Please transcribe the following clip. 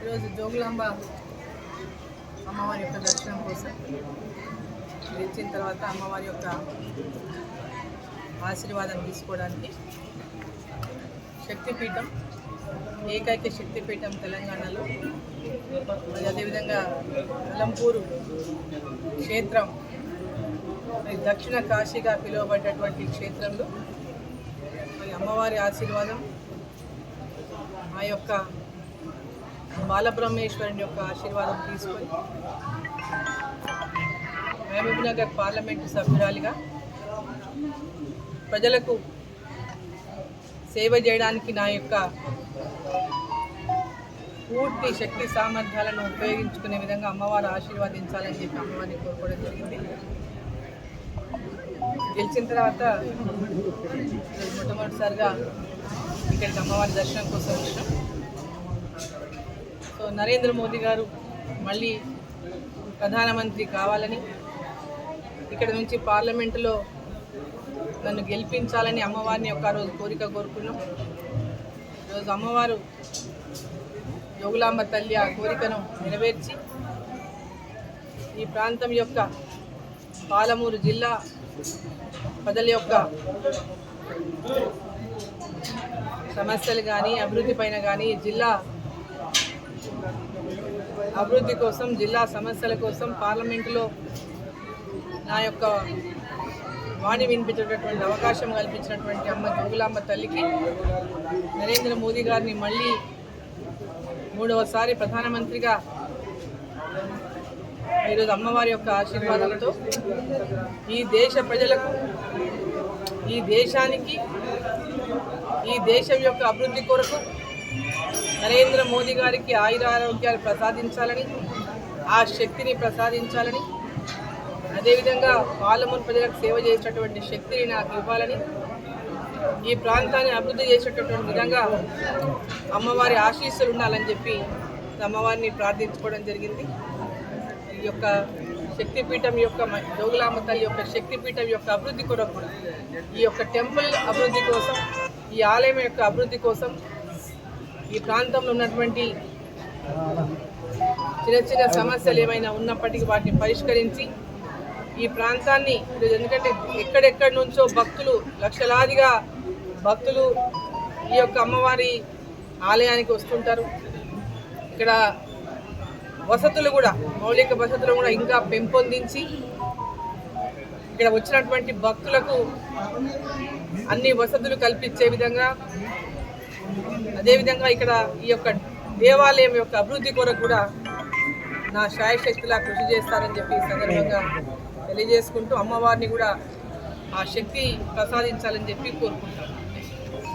ఈరోజు జోగులాంబ అమ్మవారి యొక్క దర్శనం కోసం వచ్చిన తర్వాత అమ్మవారి యొక్క ఆశీర్వాదం తీసుకోవడానికి శక్తిపీఠం ఏకైక శక్తిపీఠం తెలంగాణలో, అదేవిధంగా అలంపూరు క్షేత్రం దక్షిణ కాశీగా పిలువబడ్డటువంటి క్షేత్రంలో మరి అమ్మవారి ఆశీర్వాదం, ఆ యొక్క బాలబ్రహ్మేశ్వరుని యొక్క ఆశీర్వాదం తీసుకొని మహబూబ్నగర్ పార్లమెంటు సభ్యురాలిగా ప్రజలకు సేవ చేయడానికి నా యొక్క పూర్తి శక్తి సామర్థ్యాలను ఉపయోగించుకునే విధంగా అమ్మవారు ఆశీర్వదించాలని చెప్పి అమ్మవారిని కోరుకోవడం జరిగింది. గెలిచిన తర్వాత మొట్టమొదటిసారిగా ఇక్కడికి అమ్మవారి దర్శనం కోసం వచ్చినాం. సో నరేంద్ర మోదీ గారు మళ్ళీ ప్రధానమంత్రి కావాలని, ఇక్కడ నుంచి పార్లమెంటులో నన్ను గెలిపించాలని అమ్మవారిని ఒక రోజు కోరిక కోరుకున్నాం. ఈరోజు అమ్మవారు జోగులాంబ తల్లి ఆ కోరికను నెరవేర్చి ఈ ప్రాంతం యొక్క పాలమూరు జిల్లా ప్రజల యొక్క సమస్యలు కానీ అభివృద్ధి పైన కానీ, జిల్లా అభివృద్ధి కోసం, జిల్లా సమస్యల కోసం పార్లమెంటులో నా యొక్క వాణి వినిపించేటటువంటి అవకాశం కల్పించినటువంటి అమ్మ జోగులాంబ తల్లికి, నరేంద్ర మోదీ గారిని మళ్ళీ మూడవసారి ప్రధానమంత్రిగా ఈరోజు అమ్మవారి యొక్క ఆశీర్వాదంతో ఈ దేశ ప్రజలకు, ఈ దేశానికి, ఈ దేశం యొక్క అభివృద్ధి కొరకు నరేంద్ర మోదీ గారికి ఆయురారోగ్యాలు ప్రసాదించాలని, ఆ శక్తిని ప్రసాదించాలని, అదేవిధంగా పాలమూరు ప్రజలకు సేవ చేసేటటువంటి శక్తిని నాకు ఇవ్వాలని, ఈ ప్రాంతాన్ని అభివృద్ధి చేసేటటువంటి విధంగా అమ్మవారి ఆశీస్సులు ఉండాలని చెప్పి అమ్మవారిని ప్రార్థించుకోవడం జరిగింది. ఈ యొక్క శక్తిపీఠం యొక్క జోగులాంబ తల్లి యొక్క శక్తిపీఠం యొక్క అభివృద్ధి కొరకు, ఈ యొక్క టెంపుల్ అభివృద్ధి కోసం, ఈ ఆలయం యొక్క అభివృద్ధి కోసం, ఈ ప్రాంతంలో ఉన్నటువంటి చిన్న చిన్న సమస్యలు ఏమైనా ఉన్నప్పటికీ వాటిని పరిష్కరించి ఈ ప్రాంతాన్ని, ఎందుకంటే ఎక్కడెక్కడి నుంచో భక్తులు, లక్షలాదిగా భక్తులు ఈ యొక్క అమ్మవారి ఆలయానికి వస్తుంటారు. ఇక్కడ వసతులు కూడా, మౌలిక వసతులు కూడా ఇంకా పెంపొందించి ఇక్కడ వచ్చినటువంటి భక్తులకు అన్ని వసతులు కల్పించే విధంగా, అదేవిధంగా ఇక్కడ ఈ యొక్క దేవాలయం యొక్క అభివృద్ధి కొరకు కూడా నా శాయశక్తిలా కృషి చేస్తానని చెప్పి ఈ సందర్భంగా తెలియజేసుకుంటూ అమ్మవారిని కూడా ఆ శక్తి ప్రసాదించాలని చెప్పి కోరుకుంటాను.